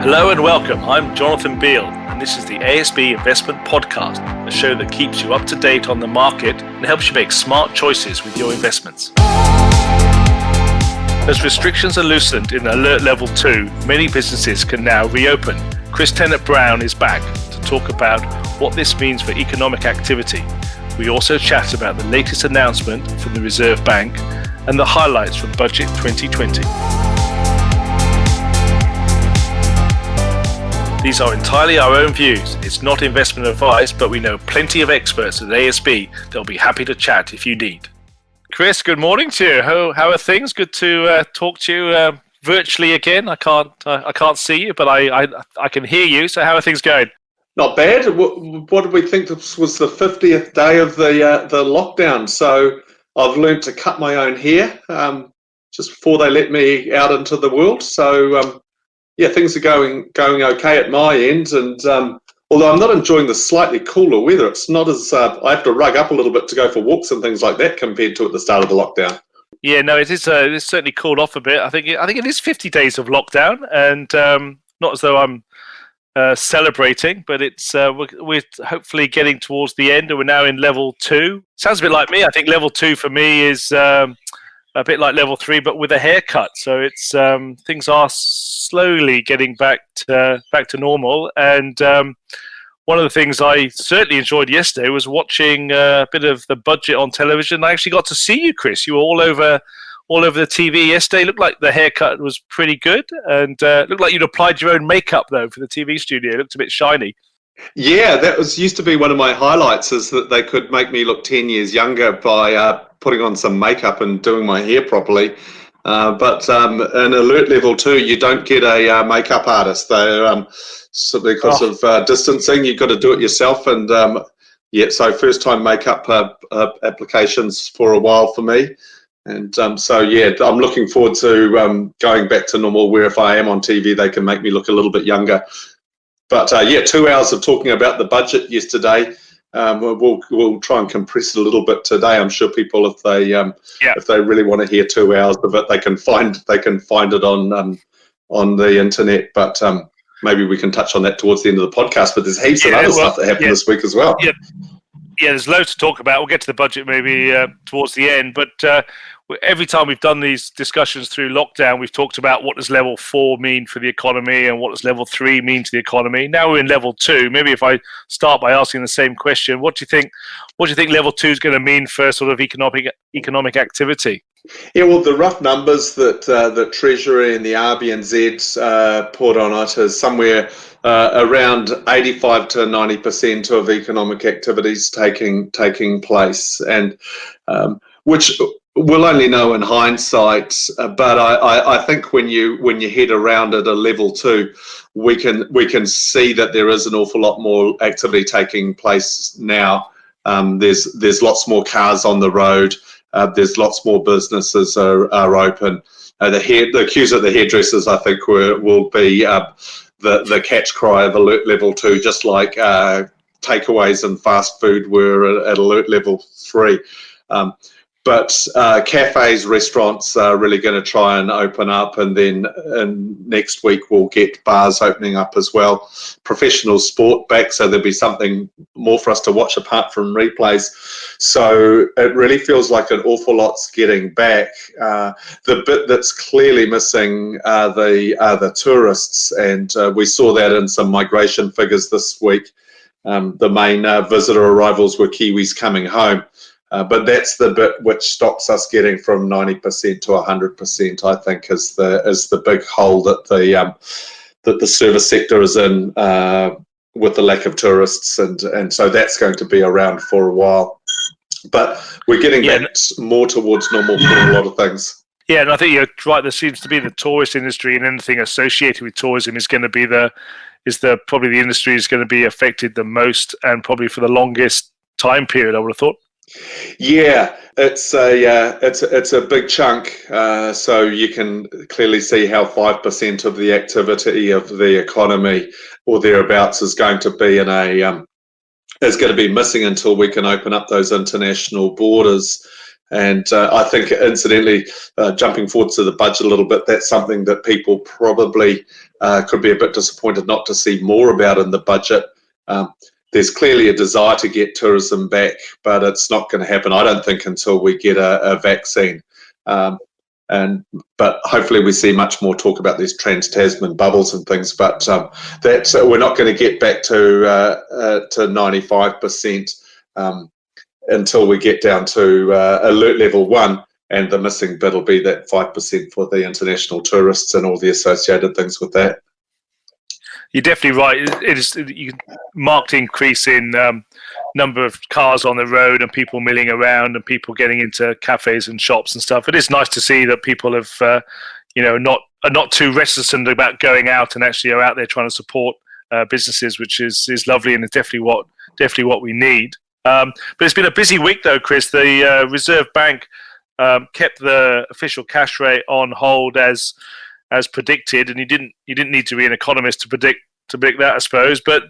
Hello and welcome. I'm Jonathan Beale, and this is the ASB Investment Podcast, a show that keeps you up to date on the market and helps you make smart choices with your investments. As restrictions are loosened in Alert Level 2, many businesses can now reopen. Chris Tennent-Brown is back to talk about what this means for economic activity. We also chat about the latest announcement from the Reserve Bank and the highlights from Budget 2020. These are entirely our own views. It's not investment advice, but we know plenty of experts at ASB that'll be happy to chat if you need. Chris, good morning to you. How are things? Good to talk to you virtually again. I can't see you, but I can hear you. So how are things going? Not bad. What did we think this was the 50th day of the lockdown? So I've learned to cut my own hair just before they let me out into the world. So yeah, things are going okay at my end. And although I'm not enjoying the slightly cooler weather, it's not as I have to rug up a little bit to go for walks and things like that compared to at the start of the lockdown. Yeah, no, it's certainly cooled off a bit. I think it is 50 days of lockdown, and not as though I'm celebrating, but it's we're hopefully getting towards the end, and we're now in level 2. Sounds a bit like me. I think level 2 for me is a bit like level 3, but with a haircut. So it's things are slowly getting back to normal. And one of the things I certainly enjoyed yesterday was watching a bit of the budget on television. I actually got to see you, Chris. You were all over the TV yesterday. Looked like the haircut was pretty good, and looked like you'd applied your own makeup though for the TV studio. It looked a bit shiny. Yeah, that used to be one of my highlights, is that they could make me look 10 years younger by putting on some makeup and doing my hair properly. But in Alert Level 2, you don't get a makeup artist. They're so because of distancing, you've got to do it yourself. And so first time makeup applications for a while for me. And so yeah, I'm looking forward to going back to normal, where if I am on TV, they can make me look a little bit younger. But 2 hours of talking about the budget yesterday. We'll try and compress it a little bit today. I'm sure people, if they really want to hear 2 hours of it, they can find it on the internet. But maybe we can touch on that towards the end of the podcast. But there's heaps of other stuff that happened this week as well. Yeah, there's loads to talk about. We'll get to the budget maybe towards the end. But every time we've done these discussions through lockdown, we've talked about what does level 4 mean for the economy and what does level 3 mean to the economy. Now we're in level 2. Maybe if I start by asking the same question, what do you think level 2 is going to mean for sort of economic activity? Yeah, well, the rough numbers that the Treasury and the RBNZ put on it is somewhere around 85 to 90% of economic activities taking place, and which we'll only know in hindsight, but I think when you head around at a level 2, we can see that there is an awful lot more activity taking place now. There's lots more cars on the road. There's lots more businesses are open. The queues at the hairdressers, I think, will be the catch cry of Alert Level 2, just like takeaways and fast food were at Alert Level 3. But cafes, restaurants are really going to try and open up, and then next week we'll get bars opening up as well. Professional sport back, so there'll be something more for us to watch apart from replays. So it really feels like an awful lot's getting back. The bit that's clearly missing are the tourists, and we saw that in some migration figures this week. The main visitor arrivals were Kiwis coming home. But that's the bit which stops us getting from 90% to 100%. I think is the big hole that the service sector is in with the lack of tourists, and so that's going to be around for a while. But we're getting back more towards normal for a lot of things. Yeah, and I think you're right. There seems to be the tourist industry, and anything associated with tourism is going to be probably the industry is going to be affected the most, and probably for the longest time period, I would have thought. Yeah, it's a big chunk. So you can clearly see how 5% of the activity of the economy or thereabouts is going to be missing until we can open up those international borders. And I think, incidentally, jumping forward to the budget a little bit, that's something that people probably could be a bit disappointed not to see more about in the budget. There's clearly a desire to get tourism back, but it's not going to happen, I don't think, until we get a vaccine. But hopefully we see much more talk about these trans-Tasman bubbles and things. But we're not going to get back to 95% until we get down to alert level 1. And the missing bit will be that 5% for the international tourists and all the associated things with that. You're definitely right. It is marked increase in number of cars on the road and people milling around and people getting into cafes and shops and stuff. It is nice to see that people have, are not too reticent about going out and actually are out there trying to support businesses, which is lovely and is definitely what we need. But it's been a busy week though, Chris. The Reserve Bank kept the official cash rate on hold as predicted, and you didn't need to be an economist to predict that, I suppose. But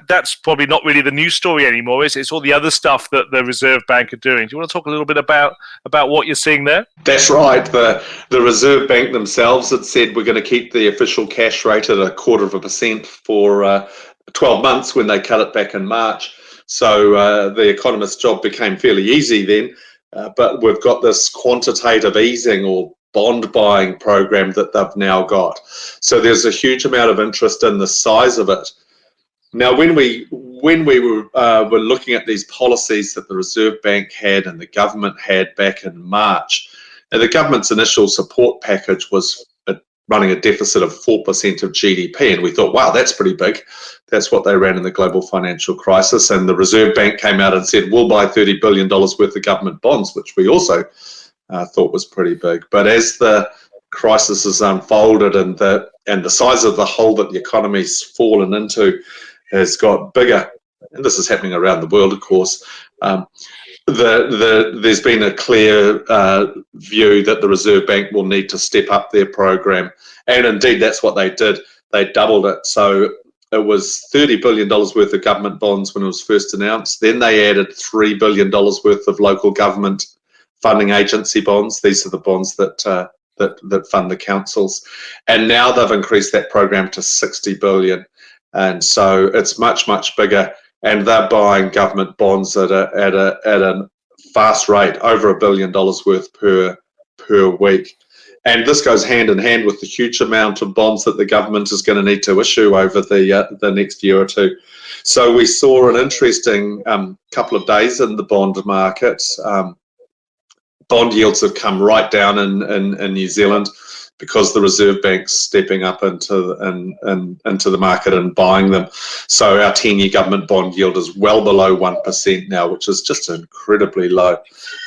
that's probably not really the news story anymore. It's all the other stuff that the Reserve Bank are doing. Do you want to talk a little bit about what you're seeing there? That's right. The Reserve Bank themselves had said we're going to keep the official cash rate at 0.25% for 12 months when they cut it back in March. So the economist's job became fairly easy then. But we've got this quantitative easing or bond buying program that they've now got. So there's a huge amount of interest in the size of it. Now, when we were looking at these policies that the Reserve Bank had and the government had back in March, and the government's initial support package was running a deficit of 4% of GDP, and we thought, wow, that's pretty big. That's what they ran in the global financial crisis, and the Reserve Bank came out and said, we'll buy $30 billion worth of government bonds, which we also thought was pretty big. But as the crisis has unfolded and the size of the hole that the economy's fallen into has got bigger, and this is happening around the world, of course, there's been a clear view that the Reserve Bank will need to step up their program. And indeed, that's what they did. They doubled it. So it was $30 billion worth of government bonds when it was first announced. Then they added $3 billion worth of local government funding agency bonds. These are the bonds that fund the councils. And now they've increased that program to $60 billion. And so it's much, much bigger. And they're buying government bonds at a fast rate, over $1 billion worth per week. And this goes hand in hand with the huge amount of bonds that the government is going to need to issue over the next year or two. So we saw an interesting couple of days in the bond market. Bond yields have come right down in New Zealand because the Reserve Bank's stepping up into the market and buying them. So our 10-year government bond yield is well below 1% now, which is just incredibly low.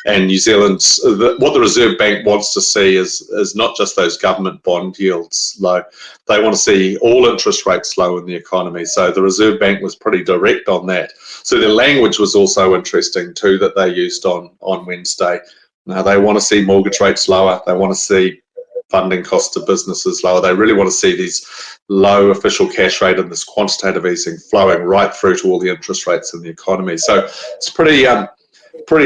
And New Zealand's what the Reserve Bank wants to see is not just those government bond yields low. They want to see all interest rates low in the economy. So the Reserve Bank was pretty direct on that. So their language was also interesting too that they used on Wednesday. Now they want to see mortgage rates lower. They want to see funding costs to businesses lower. They really want to see these low official cash rate and this quantitative easing flowing right through to all the interest rates in the economy. So it's pretty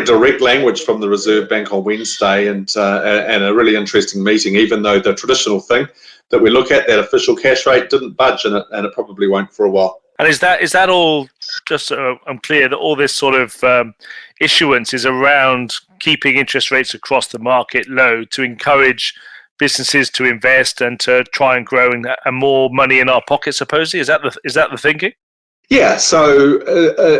direct language from the Reserve Bank on Wednesday, and a really interesting meeting, even though the traditional thing that we look at, that official cash rate, didn't budge, and it probably won't for a while. And is that all, just so I'm clear, that all this sort of issuance is around keeping interest rates across the market low to encourage businesses to invest and to try and grow and more money in our pockets, supposedly? Is that the thinking? Yeah. So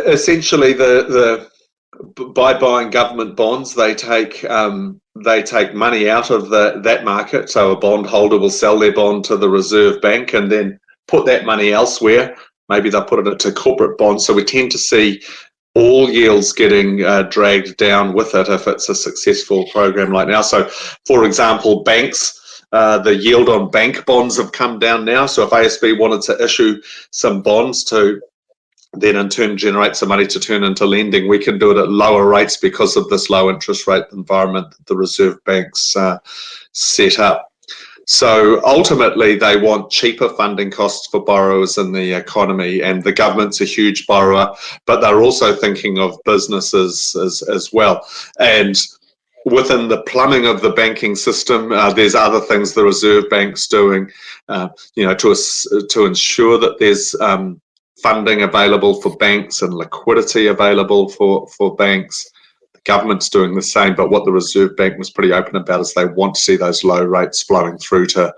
essentially, by buying government bonds, they take money out of that market. So a bondholder will sell their bond to the Reserve Bank and then put that money elsewhere. Maybe they'll put it into corporate bonds. So we tend to see all yields getting dragged down with it if it's a successful program like now. So, for example, banks, the yield on bank bonds have come down now. So if ASB wanted to issue some bonds to then in turn generate some money to turn into lending, we can do it at lower rates because of this low interest rate environment that the Reserve Bank's set up. So ultimately, they want cheaper funding costs for borrowers in the economy, and the government's a huge borrower, but they're also thinking of businesses as well. And within the plumbing of the banking system, there's other things the Reserve Bank's doing, to ensure that there's funding available for banks and liquidity available for banks. The government's doing the same, but what the Reserve Bank was pretty open about is they want to see those low rates flowing through to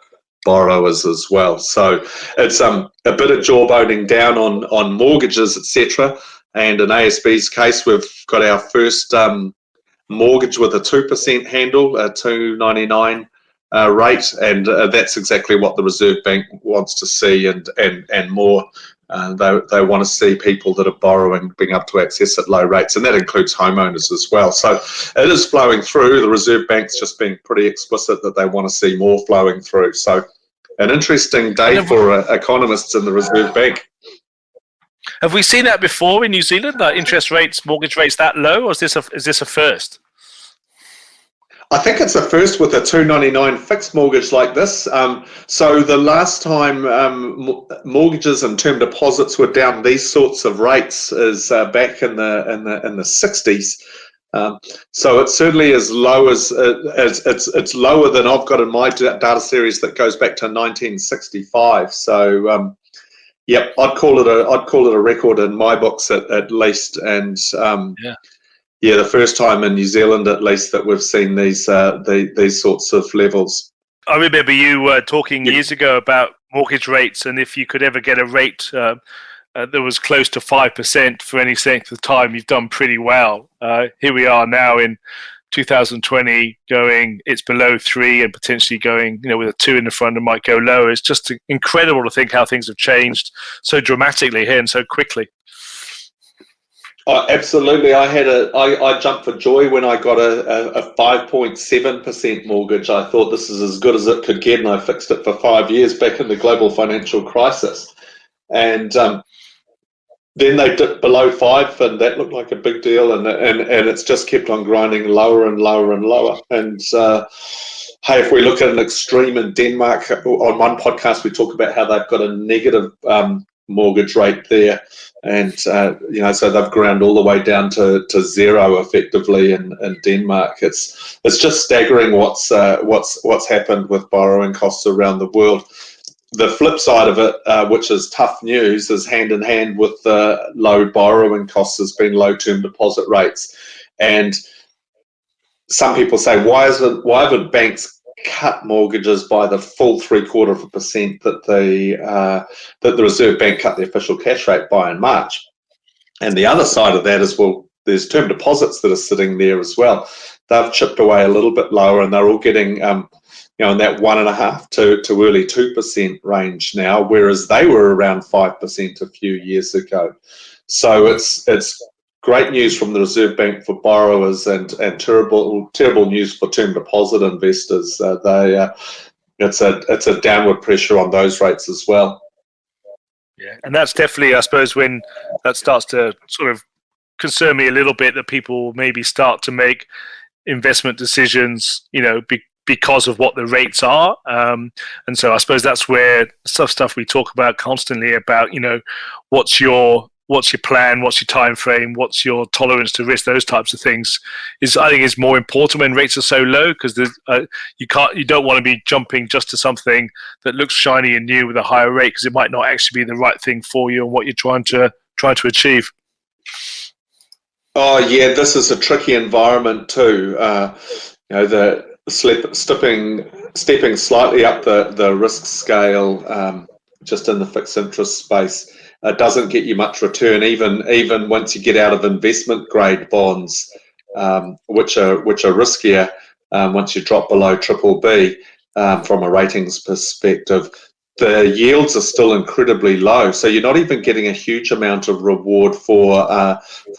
borrowers as well. So it's a bit of jawboning down on mortgages, etc. And in ASB's case, we've got our first mortgage with a 2% handle, a 2.99 rate, and that's exactly what the Reserve Bank wants to see, and more. They want to see people that are borrowing being able to access at low rates, and that includes homeowners as well. So it is flowing through. The Reserve Bank's just being pretty explicit that they want to see more flowing through. So an interesting day for economists in the Reserve Bank. Have we seen that before in New Zealand? That interest rates, mortgage rates that low, or is this a first? I think it's a first with a 2.99 fixed mortgage like this. So the last time mortgages and term deposits were down these sorts of rates is back in the 60s. So it certainly is low as it's lower than I've got in my data series that goes back to 1965. So yep, I'd call it a record in my books at least, and yeah, the first time in New Zealand at least that we've seen these sorts of levels. I remember you talking years ago about mortgage rates, and if you could ever get a rate that was close to 5% for any length of time, you've done pretty well. Here we are now in 2020 going, it's below 3 and potentially going, with a 2 in the front and might go lower. It's just incredible to think how things have changed so dramatically here and so quickly. Oh, absolutely. I jumped for joy when I got a 5.7% mortgage. I thought this is as good as it could get, and I fixed it for 5 years back in the global financial crisis. And then they dipped below 5, and that looked like a big deal, and it's just kept on grinding lower and lower and lower. And hey, if we look at an extreme in Denmark, on one podcast we talk about how they've got a negative mortgage rate there, and so they've ground all the way down to zero effectively in Denmark. It's just staggering what's happened with borrowing costs around the world. The flip side of it, which is tough news, is hand in hand with the low borrowing costs has been low term deposit rates. And some people say, why haven't banks cut mortgages by the full 0.75% that the Reserve Bank cut the official cash rate by in March? And the other side of that is, well, there's term deposits that are sitting there as well. They've chipped away a little bit lower, and they're all getting in that 1.5% to early 2% range now, whereas they were around 5% a few years ago. So it's great news from the Reserve Bank for borrowers, and terrible news for term deposit investors. It's a downward pressure on those rates as well. Yeah, and that's definitely, I suppose, when that starts to sort of concern me a little bit, that people maybe start to make investment decisions, because of what the rates are. And so I suppose that's where stuff we talk about constantly about, what's your plan, what's your time frame, what's your tolerance to risk, those types of things I think is more important when rates are so low, because you don't want to be jumping just to something that looks shiny and new with a higher rate, because it might not actually be the right thing for you and what you're trying to achieve. Oh yeah, this is a tricky environment too. Stepping slightly up the risk scale, just in the fixed interest space, doesn't get you much return, even once you get out of investment grade bonds, which are riskier once you drop below BBB from a ratings perspective. The yields are still incredibly low, so you're not even getting a huge amount of reward for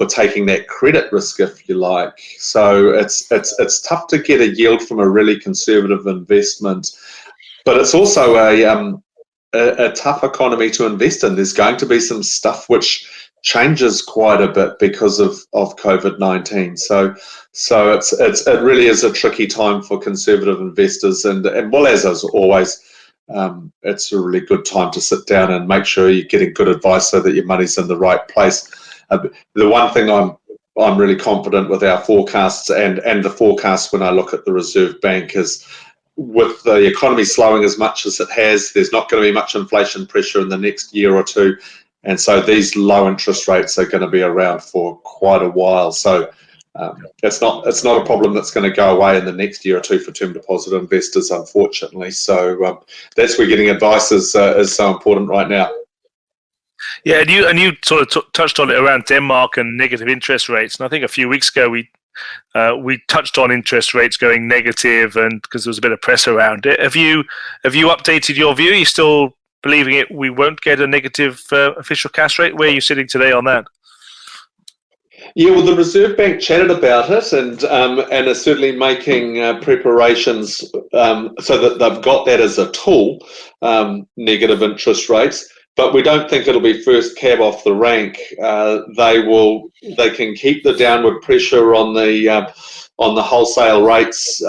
taking that credit risk, if you like. So it's tough to get a yield from a really conservative investment, but it's also a tough economy to invest in. There's going to be some stuff which changes quite a bit because of COVID-19. So it really is a tricky time for conservative investors, and well, as always, it's a really good time to sit down and make sure you're getting good advice so that your money's in the right place. The one thing I'm I'm really confident with our forecasts, and the forecast when I look at the Reserve Bank is, with the economy slowing as much as it has, there's not going to be much inflation pressure in the next year or two, and so these low interest rates are going to be around for quite a while. So it's not a problem that's going to go away in the next year or two for term deposit investors, unfortunately. So that's where getting advice is so important right now. Yeah, and you sort of touched on it around Denmark and negative interest rates, and I think a few weeks ago we touched on interest rates going negative, and because there was a bit of press around it. Have you updated your view? Are you still believing we won't get a negative official cash rate? Where are you sitting today on that? Yeah, well, the Reserve Bank chatted about it, and are certainly making preparations so that they've got that as a tool, negative interest rates. But we don't think it'll be first cab off the rank. They can keep the downward pressure on the wholesale rates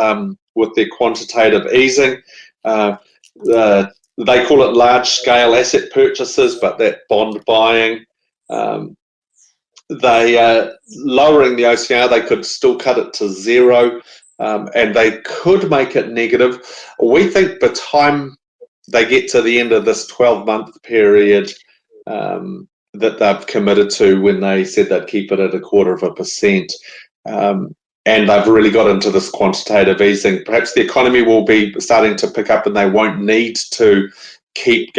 with their quantitative easing. They call it large scale asset purchases, but that bond buying. They lowering the OCR, they could still cut it to zero, and they could make it negative. We think by the time they get to the end of this 12-month period that they've committed to, when they said they'd keep it at 0.25%, and they've really got into this quantitative easing, perhaps the economy will be starting to pick up and they won't need to keep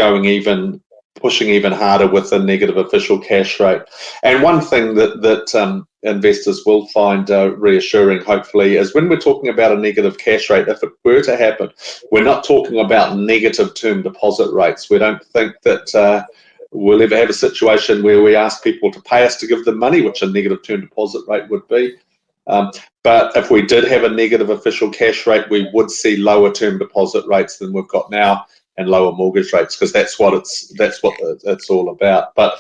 pushing even harder with a negative official cash rate. And one thing that investors will find reassuring, hopefully, is when we're talking about a negative cash rate, if it were to happen, we're not talking about negative term deposit rates. We don't think that we'll ever have a situation where we ask people to pay us to give them money, which a negative term deposit rate would be. But if we did have a negative official cash rate, we would see lower term deposit rates than we've got now, and lower mortgage rates, because that's what it's all about. But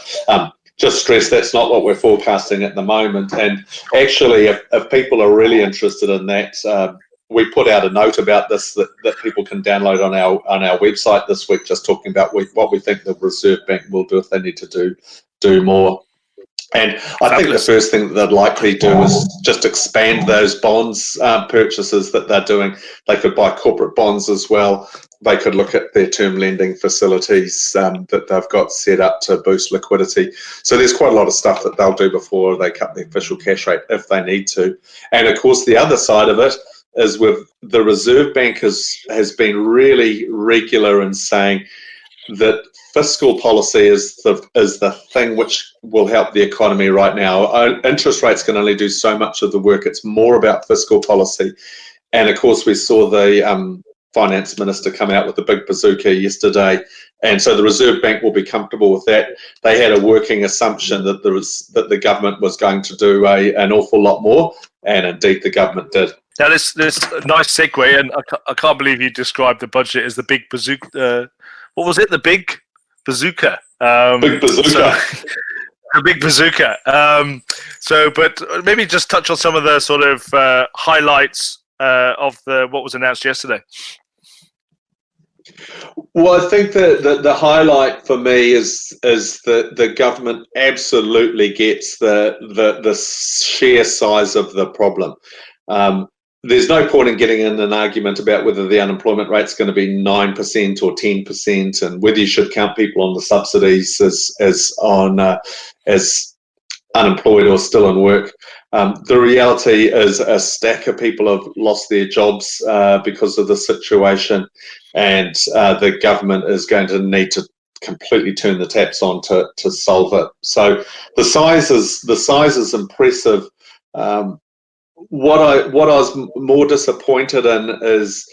just stress that's not what we're forecasting at the moment. And actually, if people are really interested in that, we put out a note about this that people can download on our website this week, just talking about what we think the Reserve Bank will do if they need to do more. And I think the first thing that they'd likely do is just expand those bonds purchases that they're doing. They could buy corporate bonds as well. They could look at their term lending facilities that they've got set up to boost liquidity. So there's quite a lot of stuff that they'll do before they cut the official cash rate if they need to. And of course, the other side of it is with the Reserve Bank has been really regular in saying that fiscal policy is the thing which will help the economy right now. Interest rates can only do so much of the work. It's more about fiscal policy. And of course, we saw the finance minister come out with the big bazooka yesterday, and so the Reserve Bank will be comfortable with that. They had a working assumption that the government was going to do an awful lot more, and indeed the government did. Now, this nice segue, and I can't believe you described the budget as the big bazooka. What was it? The big bazooka. Big bazooka. The big bazooka. But maybe just touch on some of the sort of highlights of what was announced yesterday. Well, I think the highlight for me is that the government absolutely gets the sheer size of the problem. There's no point in getting in an argument about whether the unemployment rate's going to be 9% or 10%, and whether you should count people on the subsidies as unemployed or still in work. The reality is a stack of people have lost their jobs because of the situation, and the government is going to need to completely turn the taps on to solve it. So the size is impressive. What I was more disappointed in is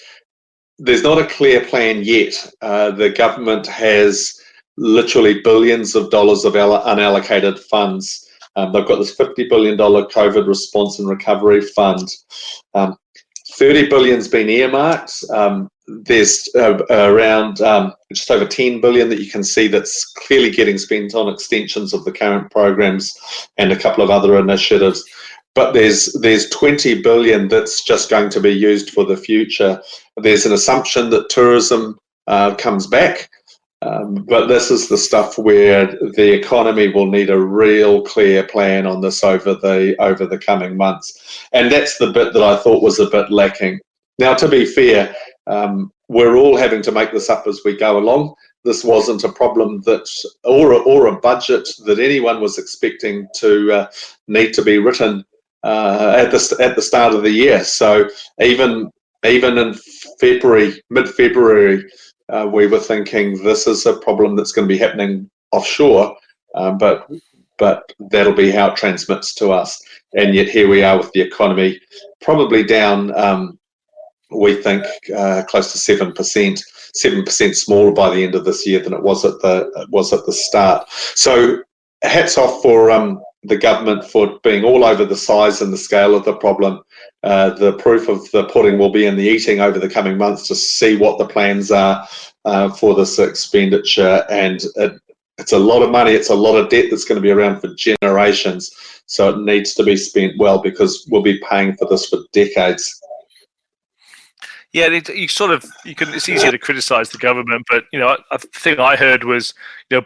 there's not a clear plan yet. The government has literally billions of dollars of unallocated funds. They've got this $50 billion COVID response and recovery fund. $30 billion's been earmarked. There's around just over $10 billion that you can see that's clearly getting spent on extensions of the current programs and a couple of other initiatives. But there's $20 billion that's just going to be used for the future. There's an assumption that tourism comes back. But this is the stuff where the economy will need a real clear plan on this over the coming months, and that's the bit that I thought was a bit lacking. Now, to be fair, we're all having to make this up as we go along. This wasn't a problem or a budget that anyone was expecting to need to be written at the start of the year. So even in mid-February. We were thinking this is a problem that's going to be happening offshore, but that'll be how it transmits to us. And yet here we are with the economy probably down, we think, close to 7% smaller by the end of this year than it was at the start. So hats off for the government for being all over the size and the scale of the problem. The proof of the pudding will be in the eating over the coming months to see what the plans are for this expenditure. And it's a lot of money, it's a lot of debt that's going to be around for generations. So it needs to be spent well, because we'll be paying for this for decades. Yeah, it's easier to criticise the government, but the thing I heard was,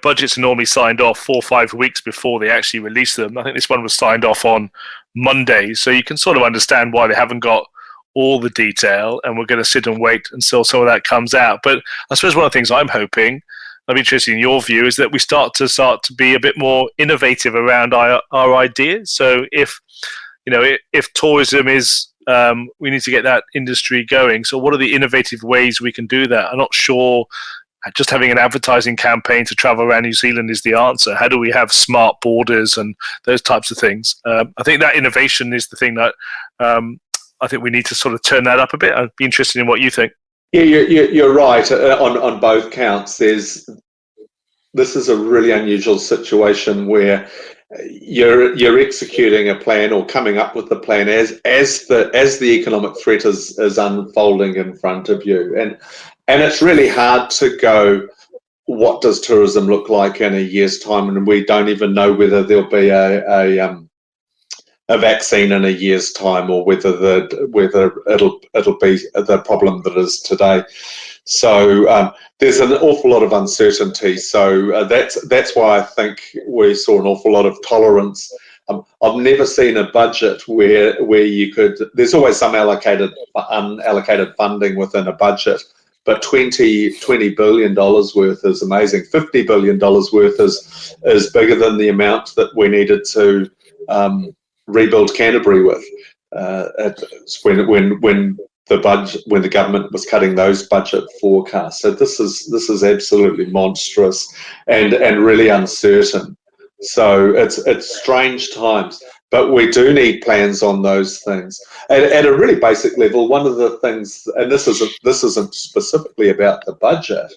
budgets are normally signed off 4 or 5 weeks before they actually release them. I think this one was signed off on Monday, so you can sort of understand why they haven't got all the detail, and we're going to sit and wait until some of that comes out. But I suppose one of the things I'm hoping, I'm interested in your view, is that we start to be a bit more innovative around our ideas. So if tourism is we need to get that industry going. So what are the innovative ways we can do that? I'm not sure just having an advertising campaign to travel around New Zealand is the answer. How do we have smart borders and those types of things? I think that innovation is the thing that I think we need to sort of turn that up a bit. I'd be interested in what you think. Yeah, you're right on both counts. This is a really unusual situation where you're executing a plan or coming up with the plan as the economic threat is unfolding in front of you, and it's really hard to go, what does tourism look like in a year's time? And we don't even know whether there'll be a vaccine in a year's time, or whether it'll be the problem that is today. So there's an awful lot of uncertainty. So that's why I think we saw an awful lot of tolerance. I've never seen a budget where you could. There's always some unallocated funding within a budget, but $20 billion worth is amazing. $50 billion worth is bigger than the amount that we needed to rebuild Canterbury with. When the government was cutting those budget forecasts. So this is absolutely monstrous and really uncertain. So it's strange times, but we do need plans on those things. At a really basic level, one of the things, and this isn't specifically about the budget,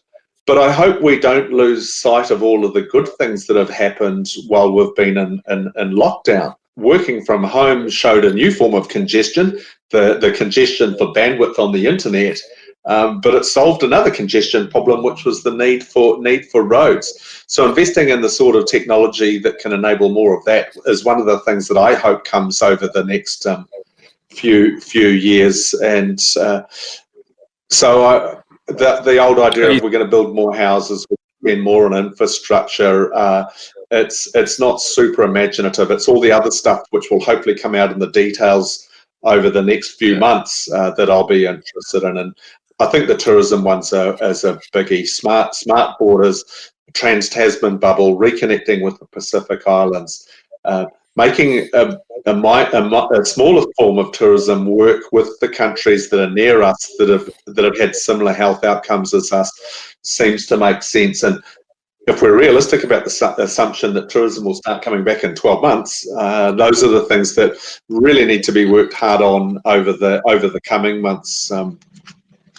but I hope we don't lose sight of all of the good things that have happened while we've been in lockdown. Working from home showed a new form of congestion, the congestion for bandwidth on the internet, but it solved another congestion problem, which was the need for roads. So investing in the sort of technology that can enable more of that is one of the things that I hope comes over the next few years. And so the old idea of we're going to build more houses, spend more on infrastructure, it's not super imaginative. It's all the other stuff which will hopefully come out in the details over the next few months that I'll be interested in. And I think the tourism one's is a biggie. Smart borders, Trans-Tasman bubble, reconnecting with the Pacific Islands, making a smaller form of tourism work with the countries that are near us that have had similar health outcomes as us seems to make sense. And if we're realistic about the assumption that tourism will start coming back in 12 months, those are the things that really need to be worked hard on over the coming months.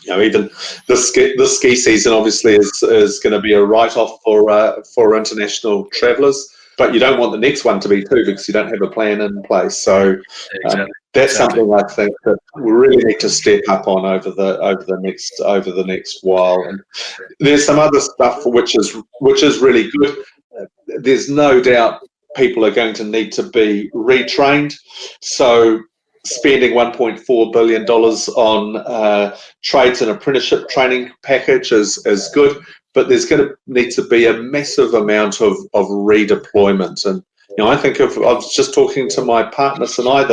Even this ski season obviously is going to be a write-off for international travellers, but you don't want the next one to be too, because you don't have a plan in place. So that's something I think that we really need to step up on over the next while. And there's some other stuff which is really good. There's no doubt people are going to need to be retrained. So spending $1.4 billion on trades and apprenticeship training package is good, but there's going to need to be a massive amount of redeployment. And I think I was just talking to my partner Sinai,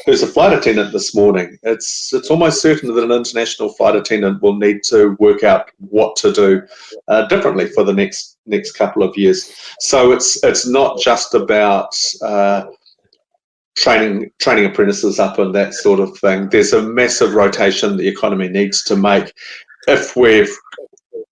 who's a flight attendant this morning. It's almost certain that an international flight attendant will need to work out what to do differently for the next couple of years. So it's not just about training apprentices up and that sort of thing. There's a massive rotation the economy needs to make if we're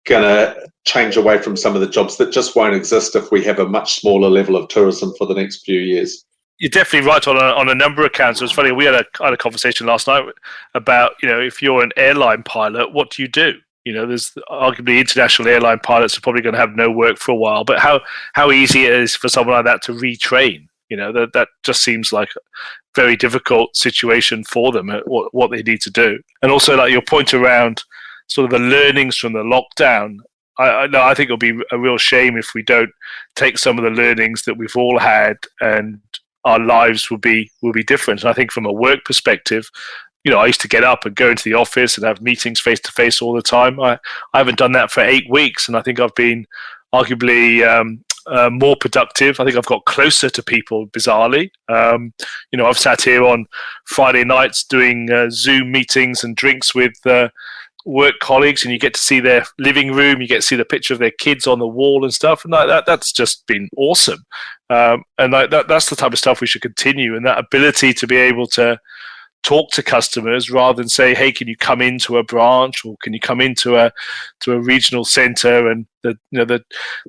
going to change away from some of the jobs that just won't exist if we have a much smaller level of tourism for the next few years. You're definitely right on a number of counts. It was funny, we had a conversation last night about, if you're an airline pilot, what do you do? There's arguably international airline pilots are probably going to have no work for a while, but how easy it is for someone like that to retrain. That just seems like a very difficult situation for them, what they need to do. And also, like your point around sort of the learnings from the lockdown, I think it'll be a real shame if we don't take some of the learnings that we've all had, and our lives will be different. And I think from a work perspective, I used to get up and go into the office and have meetings face to face all the time. I haven't done that for 8 weeks, and I think I've been arguably more productive. I think I've got closer to people, bizarrely. I've sat here on Friday nights doing Zoom meetings and drinks with work colleagues, and you get to see their living room, you get to see the picture of their kids on the wall and stuff, and that's just been awesome. And that's the type of stuff we should continue, and that ability to be able to talk to customers rather than say, hey, can you come into a branch, or can you come into a regional center, and the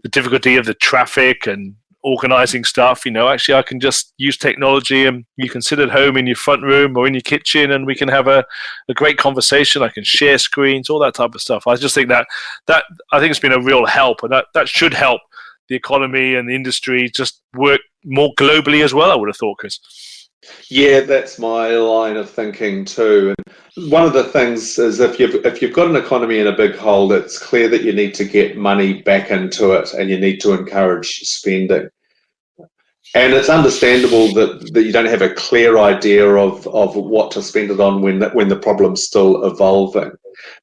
difficulty of the traffic and organizing stuff. Actually I can just use technology, and you can sit at home in your front room or in your kitchen, and we can have a great conversation. I can share screens, all that type of stuff. I just think that I think it's been a real help, and that should help the economy and the industry just work more globally as well, I would have thought, Chris. Yeah, that's my line of thinking too. And one of the things is if you've got an economy in a big hole, it's clear that you need to get money back into it, and you need to encourage spending. And it's understandable that you don't have a clear idea of what to spend it on when the problem's still evolving.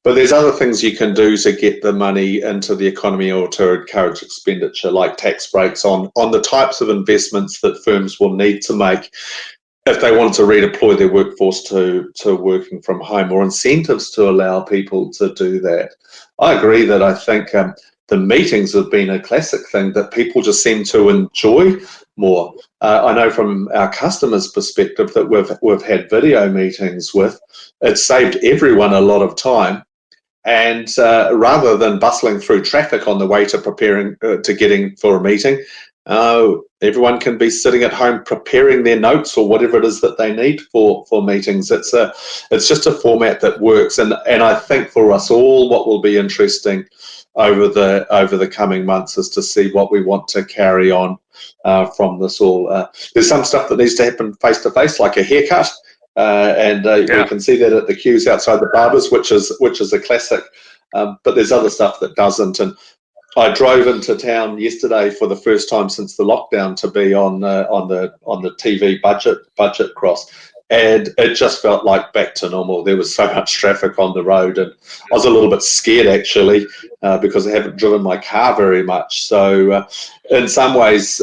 But there's other things you can do to get the money into the economy or to encourage expenditure, like tax breaks on the types of investments that firms will need to make if they want to redeploy their workforce to working from home, or incentives to allow people to do that. I agree that I think the meetings have been a classic thing that people just seem to enjoy more. I know from our customers' perspective that we've had video meetings with. It's saved everyone a lot of time, and rather than bustling through traffic on the way to preparing to getting for a meeting, everyone can be sitting at home preparing their notes or whatever it is that they need for meetings. It's just a format that works, and I think for us all, what will be interesting over the coming months is to see what we want to carry on from this all. There's some stuff that needs to happen face to face, like a haircut, and we can see that at the queues outside the barbers, which is a classic. But there's other stuff that doesn't. And I drove into town yesterday for the first time since the lockdown to be on the TV budget cross, and it just felt like back to normal. There was so much traffic on the road, and I was a little bit scared actually because I haven't driven my car very much. So in some ways,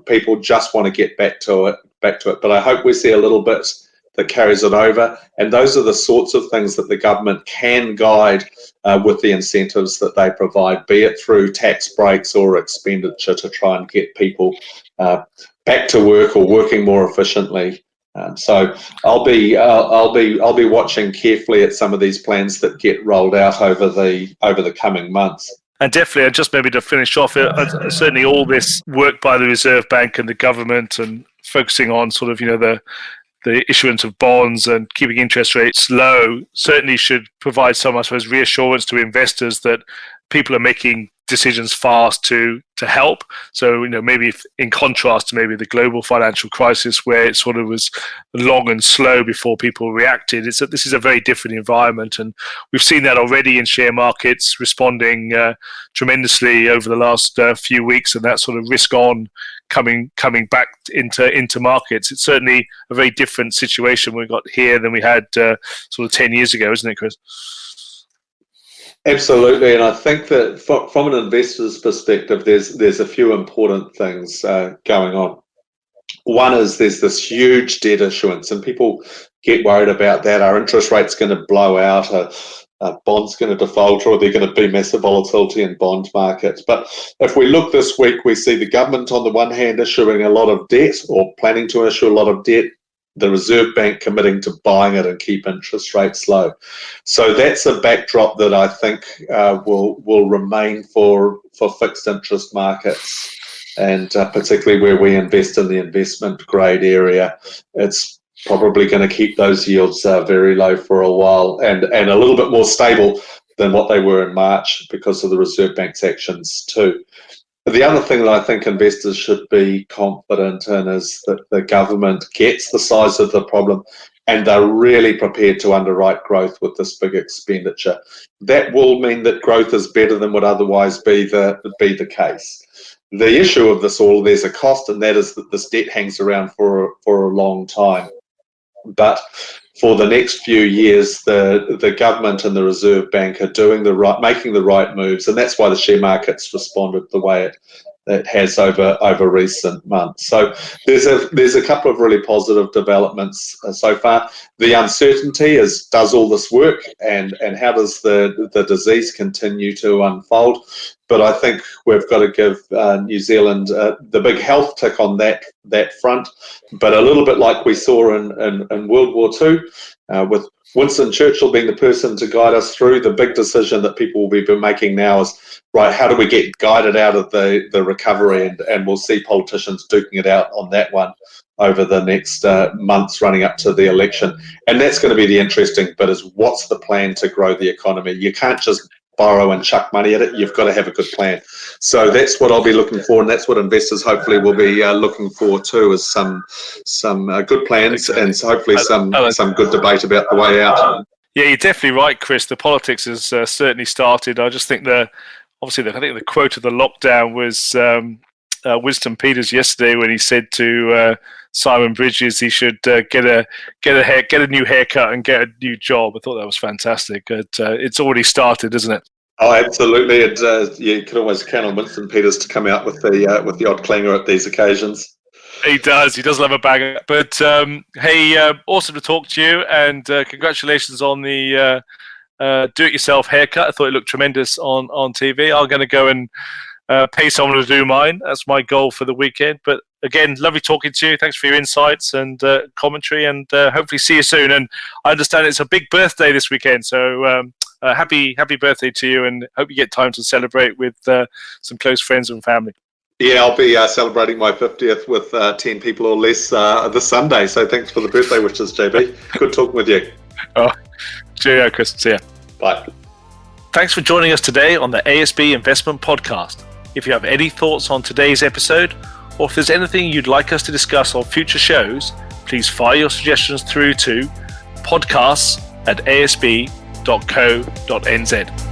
people just want to get back to it. But I hope we see a little bit that carries it over, and those are the sorts of things that the government can guide with the incentives that they provide, be it through tax breaks or expenditure, to try and get people back to work or working more efficiently. So I'll be watching carefully at some of these plans that get rolled out over the coming months. And definitely, and just maybe to finish off, certainly all this work by the Reserve Bank and the government, and focusing on sort of the issuance of bonds and keeping interest rates low, certainly should provide some, I suppose, reassurance to investors that people are making decisions fast to help. So, maybe if, in contrast to maybe the global financial crisis, where it sort of was long and slow before people reacted, this is a very different environment, and we've seen that already in share markets responding tremendously over the last few weeks, and that sort of risk on coming back into markets. It's certainly a very different situation we got here than we had sort of 10 years ago, isn't it, Chris? Absolutely, and I think that from an investor's perspective, there's a few important things going on. One is there's this huge debt issuance, and people get worried about that. Our interest rate's going to blow out, bonds going to default, or they're going to be massive volatility in bond markets. But if we look this week, we see the government on the one hand issuing a lot of debt, or planning to issue a lot of debt, the Reserve Bank committing to buying it and keep interest rates low. So that's a backdrop that I think will remain for fixed interest markets, and particularly where we invest in the investment grade area. It's probably going to keep those yields very low for a while, and a little bit more stable than what they were in March because of the Reserve Bank's actions too. The other thing that I think investors should be confident in is that the government gets the size of the problem and they're really prepared to underwrite growth with this big expenditure. That will mean that growth is better than would otherwise be the case. The issue of this all, there's a cost, and that is that this debt hangs around for a long time. But for the next few years, the government and the Reserve Bank are making the right moves, and that's why the share market's responded the way it has over recent months. So there's a couple of really positive developments so far. The uncertainty is, does all this work, and how does the disease continue to unfold? But I think we've got to give New Zealand the big health tick on that front. But a little bit like we saw in World War II, with Winston Churchill being the person to guide us through, the big decision that people will be making now is, right, how do we get guided out of the recovery? And we'll see politicians duking it out on that one over the next months running up to the election. And that's going to be the interesting bit, is what's the plan to grow the economy? You can't just borrow and chuck money at it. You've got to have a good plan. So that's what I'll be looking for, and that's what investors hopefully will be looking for too, is some good plans, and hopefully some good debate about the way out. Yeah, you're definitely right, Chris. The politics has certainly started. I just think I think the quote of the lockdown was Winston Peters yesterday when he said to Simon Bridges he should get a new haircut and get a new job. I thought that was fantastic. It's already started, isn't it? Oh, absolutely. And you can always count on Winston Peters to come out with the odd clanger at these occasions. He does. He does love a bag. But hey, awesome to talk to you, and congratulations on the do-it-yourself haircut. I thought it looked tremendous on TV. I'm going to go and pay someone to do mine. That's my goal for the weekend. But again, lovely talking to you. Thanks for your insights and commentary, and hopefully see you soon. And I understand it's a big birthday this weekend, so happy birthday to you, and hope you get time to celebrate with some close friends and family. Yeah, I'll be celebrating my 50th with 10 people or less this Sunday. So thanks for the birthday wishes, JB. Good talking with you. Oh, cheerio, Chris. See ya. Bye. Thanks for joining us today on the ASB Investment Podcast. If you have any thoughts on today's episode, or if there's anything you'd like us to discuss on future shows, please fire your suggestions through to podcasts@asb.co.nz.